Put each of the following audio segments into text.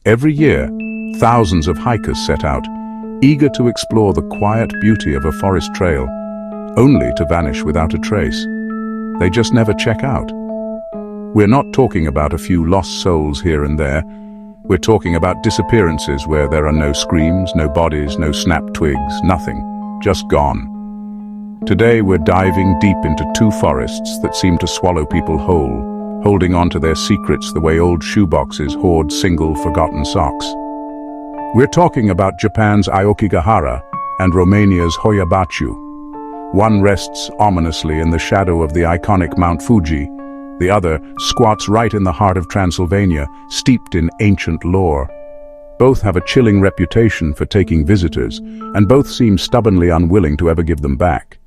Every year, thousands of hikers set out, eager to explore the quiet beauty of a forest trail, only to vanish without a trace. They just never check out. We're not talking about a few lost souls here and there. We're talking about disappearances where there are no screams, no bodies, no snapped twigs, nothing, just gone. Today we're diving deep into two forests that seem to swallow people whole, holding on to their secrets the way old shoeboxes hoard single forgotten socks. We're talking about Japan's Aokigahara and Romania's Hoia-Baciu. One rests ominously in the shadow of the iconic Mount Fuji. The other squats right in the heart of Transylvania, steeped in ancient lore. Both have a chilling reputation for taking visitors, and both seem stubbornly unwilling to ever give them back.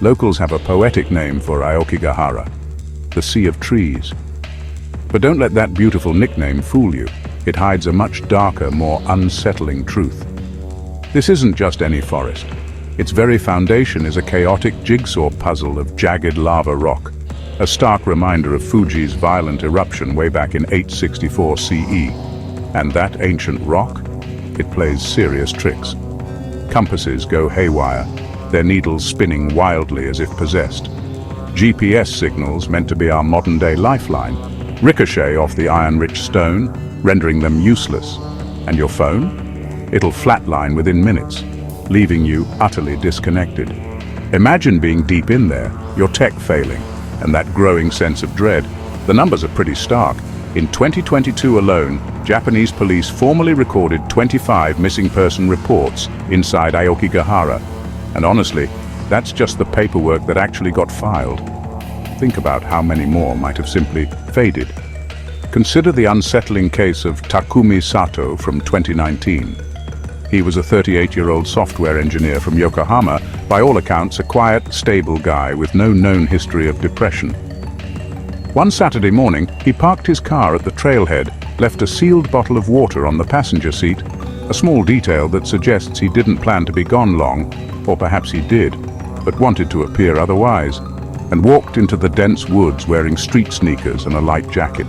Locals have a poetic name for Aokigahara, the Sea of Trees. But don't let that beautiful nickname fool you. It hides a much darker, more unsettling truth. This isn't just any forest. Its very foundation is a chaotic jigsaw puzzle of jagged lava rock, a stark reminder of Fuji's violent eruption way back in 864 CE. And that ancient rock? It plays serious tricks. Compasses go haywire, their needles spinning wildly as if possessed. GPS signals, meant to be our modern-day lifeline, ricochet off the iron-rich stone, rendering them useless. And your phone? It'll flatline within minutes, leaving you utterly disconnected. Imagine being deep in there, your tech failing, and that growing sense of dread. The numbers are pretty stark. In 2022 alone, Japanese police formally recorded 25 missing person reports inside Aokigahara. And honestly, that's just the paperwork that actually got filed. Think about how many more might have simply faded. Consider the unsettling case of Takumi Sato from 2019. He was a 38-year-old software engineer from Yokohama, by all accounts a quiet, stable guy with no known history of depression. One Saturday morning, he parked his car at the trailhead, left a sealed bottle of water on the passenger seat, a small detail that suggests he didn't plan to be gone long, or perhaps he did, but wanted to appear otherwise, and walked into the dense woods wearing street sneakers and a light jacket.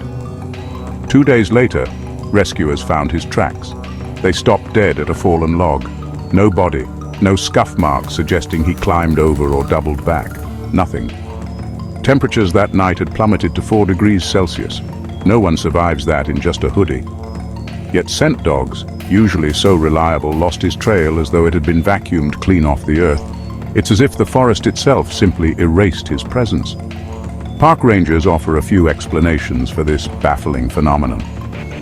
2 days later, rescuers found his tracks. They stopped dead at a fallen log. No body, no scuff marks suggesting he climbed over or doubled back. Nothing. Temperatures that night had plummeted to 4 degrees Celsius. No one survives that in just a hoodie. Yet scent dogs, usually so reliable, lost his trail as though it had been vacuumed clean off the earth. It's as if the forest itself simply erased his presence. Park rangers offer a few explanations for this baffling phenomenon.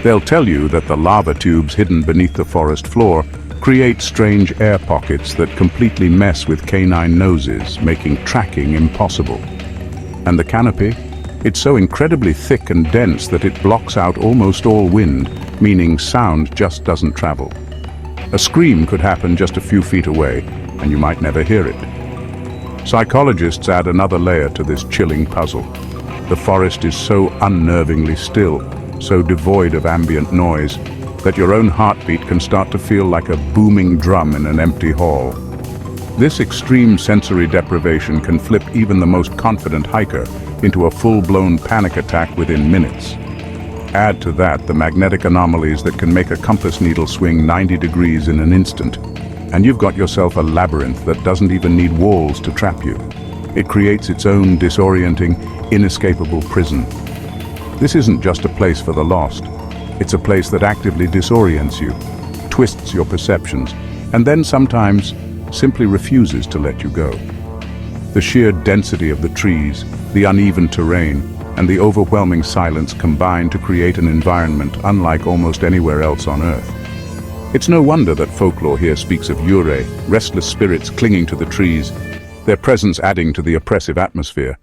They'll tell you that the lava tubes hidden beneath the forest floor create strange air pockets that completely mess with canine noses, making tracking impossible. And the canopy? It's so incredibly thick and dense that it blocks out almost all wind, meaning sound just doesn't travel. A scream could happen just a few feet away, and you might never hear it. Psychologists add another layer to this chilling puzzle. The forest is so unnervingly still, so devoid of ambient noise, that your own heartbeat can start to feel like a booming drum in an empty hall. This extreme sensory deprivation can flip even the most confident hiker into a full-blown panic attack within minutes. Add to that the magnetic anomalies that can make a compass needle swing 90 degrees in an instant, and you've got yourself a labyrinth that doesn't even need walls to trap you. It creates its own disorienting, inescapable prison. This isn't just a place for the lost. It's a place that actively disorients you, twists your perceptions, and then sometimes simply refuses to let you go. The sheer density of the trees, the uneven terrain, and the overwhelming silence combine to create an environment unlike almost anywhere else on Earth. It's no wonder that folklore here speaks of eerie, restless spirits clinging to the trees, their presence adding to the oppressive atmosphere.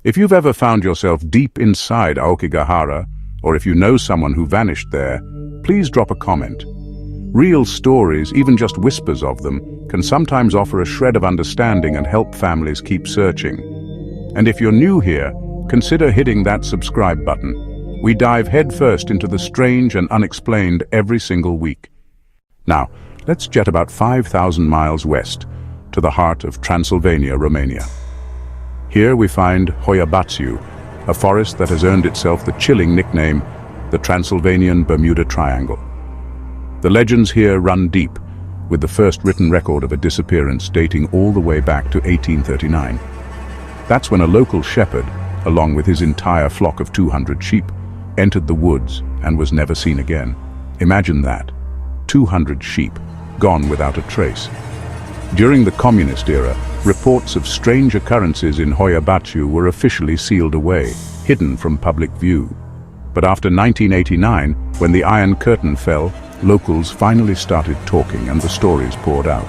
If you've ever found yourself deep inside Aokigahara, or if you know someone who vanished there, please drop a comment. Real stories, even just whispers of them, can sometimes offer a shred of understanding and help families keep searching. And if you're new here, consider hitting that subscribe button. We dive headfirst into the strange and unexplained every single week. Now, let's jet about 5,000 miles west, to the heart of Transylvania, Romania. Here we find Hoia-Baciu, a forest that has earned itself the chilling nickname the Transylvanian Bermuda Triangle. The legends here run deep, with the first written record of a disappearance dating all the way back to 1839. That's when a local shepherd, along with his entire flock of 200 sheep, entered the woods and was never seen again. Imagine that. 200 sheep, gone without a trace. During the communist era, reports of strange occurrences in Hoia-Baciu were officially sealed away, hidden from public view. But after 1989, when the Iron Curtain fell, locals finally started talking and the stories poured out.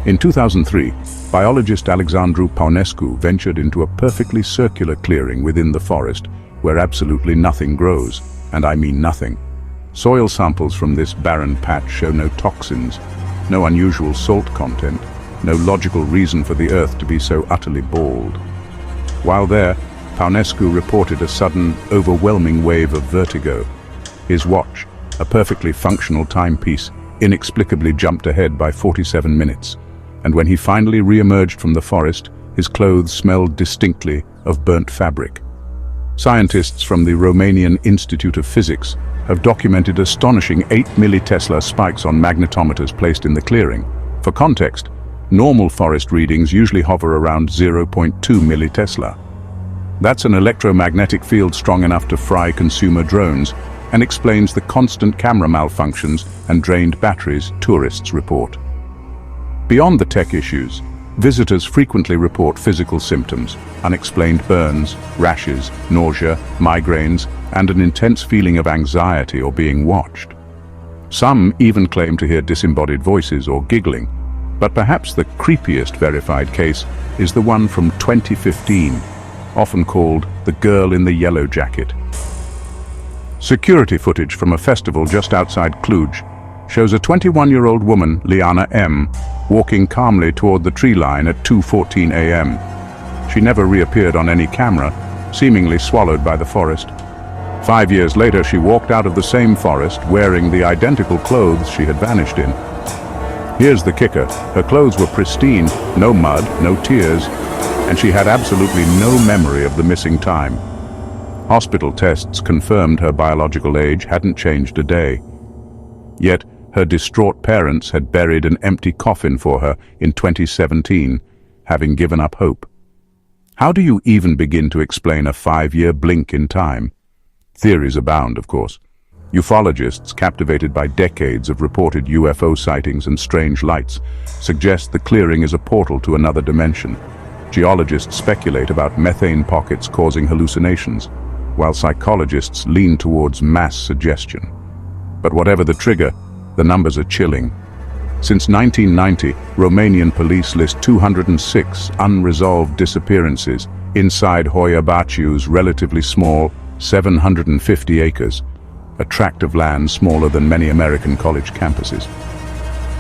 In 2003, biologist Alexandru Paunescu ventured into a perfectly circular clearing within the forest where absolutely nothing grows, and I mean nothing. Soil samples from this barren patch show no toxins, no unusual salt content, no logical reason for the earth to be so utterly bald. While there, Paunescu reported a sudden, overwhelming wave of vertigo. His watch, a perfectly functional timepiece, inexplicably jumped ahead by 47 minutes, and when he finally re-emerged from the forest, his clothes smelled distinctly of burnt fabric. Scientists from the Romanian Institute of Physics have documented astonishing 8 millitesla spikes on magnetometers placed in the clearing. For context, normal forest readings usually hover around 0.2 millitesla. That's an electromagnetic field strong enough to fry consumer drones, and explains the constant camera malfunctions and drained batteries tourists report. Beyond the tech issues, visitors frequently report physical symptoms: unexplained burns, rashes, nausea, migraines, and an intense feeling of anxiety or being watched. Some even claim to hear disembodied voices or giggling, but perhaps the creepiest verified case is the one from 2015, often called the girl in the yellow jacket. Security footage from a festival just outside Cluj shows a 21-year-old woman, Liana M., walking calmly toward the tree line at 2:14 a.m. She never reappeared on any camera, seemingly swallowed by the forest. 5 years later, she walked out of the same forest wearing the identical clothes she had vanished in. Here's the kicker: her clothes were pristine, no mud, no tears, and she had absolutely no memory of the missing time. Hospital tests confirmed her biological age hadn't changed a day. Yet, her distraught parents had buried an empty coffin for her in 2017, having given up hope. How do you even begin to explain a 5-year blink in time? Theories abound, of course. Ufologists, captivated by decades of reported UFO sightings and strange lights, suggest the clearing is a portal to another dimension. Geologists speculate about methane pockets causing hallucinations, while psychologists lean towards mass suggestion. But whatever the trigger, the numbers are chilling. Since 1990, Romanian police list 206 unresolved disappearances inside Hoia-Baciu's relatively small 750 acres, a tract of land smaller than many American college campuses.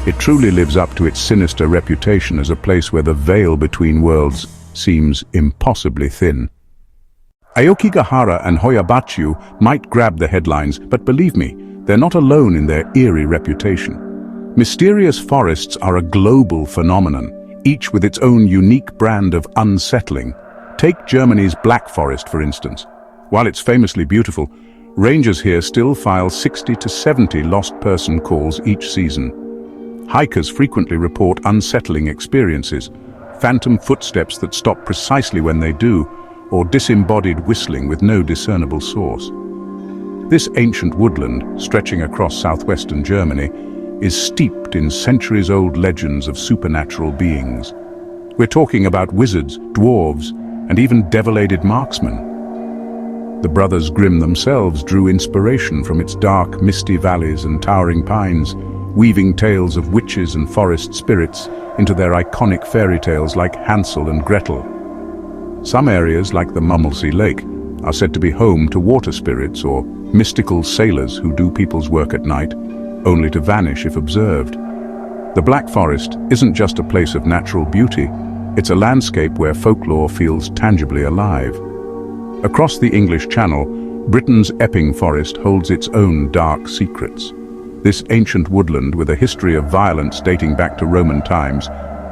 It truly lives up to its sinister reputation as a place where the veil between worlds seems impossibly thin. Aokigahara and Hoia-Baciu might grab the headlines, but believe me, they're not alone in their eerie reputation. Mysterious forests are a global phenomenon, each with its own unique brand of unsettling. Take Germany's Black Forest, for instance. While it's famously beautiful, rangers here still file 60 to 70 lost person calls each season. Hikers frequently report unsettling experiences, phantom footsteps that stop precisely when they do, or disembodied whistling with no discernible source. This ancient woodland, stretching across southwestern Germany, is steeped in centuries-old legends of supernatural beings. We're talking about wizards, dwarves, and even devil-aided marksmen. The Brothers Grimm themselves drew inspiration from its dark, misty valleys and towering pines, weaving tales of witches and forest spirits into their iconic fairy tales like Hansel and Gretel. Some areas, like the Mummelsee Lake, are said to be home to water spirits or mystical sailors who do people's work at night, only to vanish if observed. The Black Forest isn't just a place of natural beauty, it's a landscape where folklore feels tangibly alive. Across the English Channel, Britain's Epping Forest holds its own dark secrets. This ancient woodland, with a history of violence dating back to Roman times,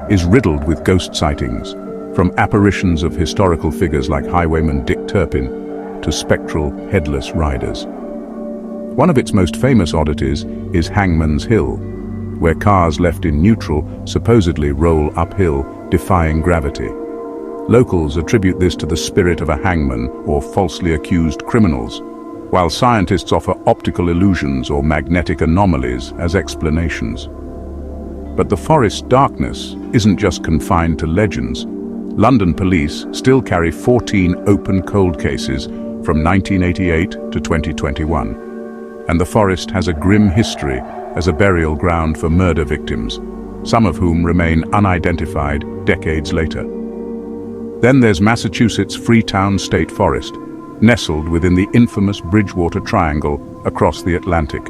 is riddled with ghost sightings, from apparitions of historical figures like highwayman Dick Turpin to spectral headless riders. One of its most famous oddities is Hangman's Hill, where cars left in neutral supposedly roll uphill, defying gravity. Locals attribute this to the spirit of a hangman or falsely accused criminals, while scientists offer optical illusions or magnetic anomalies as explanations. But the forest's darkness isn't just confined to legends. London police still carry 14 open cold cases from 1988 to 2021. And the forest has a grim history as a burial ground for murder victims, some of whom remain unidentified decades later. Then there's Massachusetts' Freetown State Forest, nestled within the infamous Bridgewater Triangle across the Atlantic.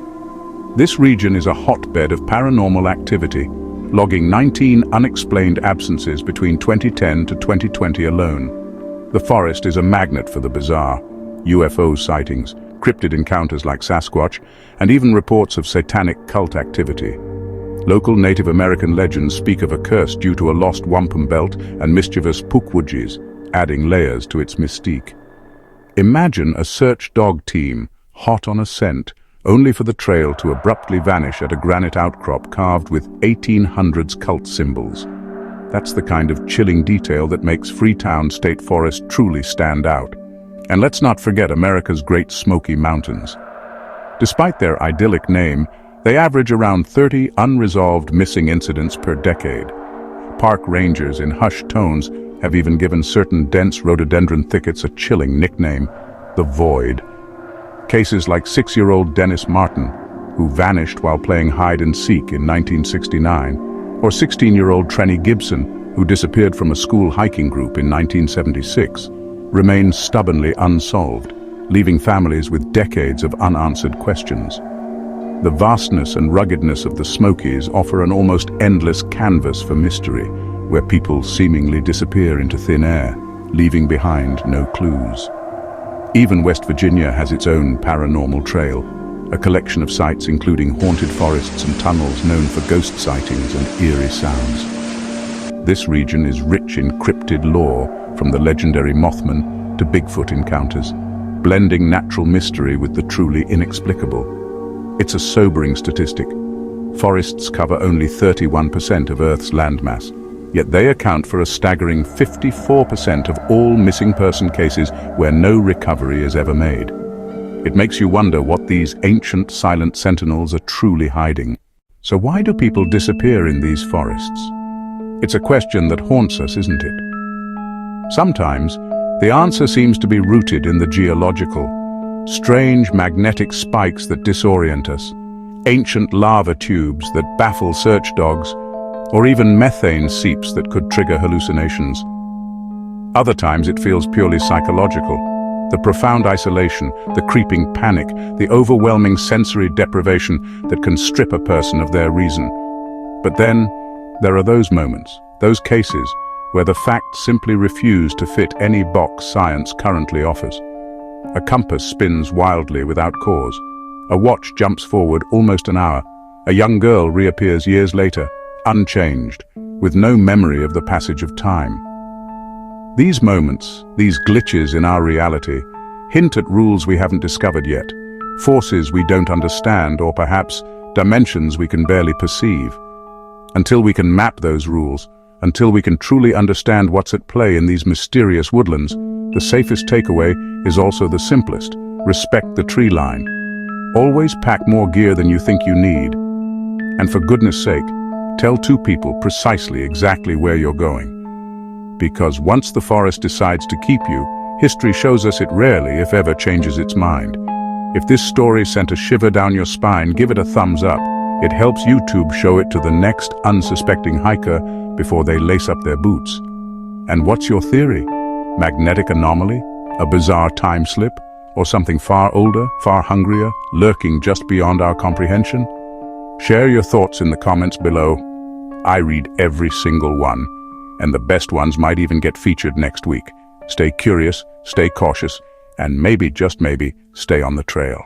This region is a hotbed of paranormal activity, logging 19 unexplained absences between 2010 to 2020 alone. The forest is a magnet for the bizarre: UFO sightings, cryptid encounters like Sasquatch, and even reports of satanic cult activity. Local Native American legends speak of a curse due to a lost wampum belt and mischievous pukwudgies, adding layers to its mystique. Imagine a search dog team, hot on a scent, only for the trail to abruptly vanish at a granite outcrop carved with 1800s cult symbols. That's the kind of chilling detail that makes Freetown State Forest truly stand out. And let's not forget America's Great Smoky Mountains. Despite their idyllic name, they average around 30 unresolved missing incidents per decade. Park rangers in hushed tones have even given certain dense rhododendron thickets a chilling nickname: the Void. Cases like 6-year-old Dennis Martin, who vanished while playing hide-and-seek in 1969, or 16-year-old Trenny Gibson, who disappeared from a school hiking group in 1976, remain stubbornly unsolved, leaving families with decades of unanswered questions. The vastness and ruggedness of the Smokies offer an almost endless canvas for mystery, where people seemingly disappear into thin air, leaving behind no clues. Even West Virginia has its own paranormal trail, a collection of sites including haunted forests and tunnels known for ghost sightings and eerie sounds. This region is rich in cryptid lore, from the legendary Mothman to Bigfoot encounters, blending natural mystery with the truly inexplicable. It's a sobering statistic. Forests cover only 31% of Earth's landmass, yet they account for a staggering 54% of all missing person cases where no recovery is ever made. It makes you wonder what these ancient silent sentinels are truly hiding. So why do people disappear in these forests? It's a question that haunts us, isn't it? Sometimes, the answer seems to be rooted in the geological. Strange magnetic spikes that disorient us, ancient lava tubes that baffle search dogs, or even methane seeps that could trigger hallucinations. Other times it feels purely psychological. The profound isolation, the creeping panic, the overwhelming sensory deprivation that can strip a person of their reason. But then, there are those moments, those cases, where the facts simply refuse to fit any box science currently offers. A compass spins wildly without cause. A watch jumps forward almost an hour. A young girl reappears years later, unchanged, with no memory of the passage of time. These moments, these glitches in our reality, hint at rules we haven't discovered yet, forces we don't understand, or perhaps dimensions we can barely perceive. Until we can map those rules, until we can truly understand what's at play in these mysterious woodlands, the safest takeaway is also the simplest: respect the tree line. Always pack more gear than you think you need. And for goodness sake, tell 2 people precisely exactly where you're going. Because once the forest decides to keep you, history shows us it rarely, if ever, changes its mind. If this story sent a shiver down your spine, give it a thumbs up. It helps YouTube show it to the next unsuspecting hiker before they lace up their boots. And what's your theory? Magnetic anomaly? A bizarre time slip? Or something far older, far hungrier, lurking just beyond our comprehension? Share your thoughts in the comments below. I read every single one, and the best ones might even get featured next week. Stay curious, stay cautious, and maybe, just maybe, stay on the trail.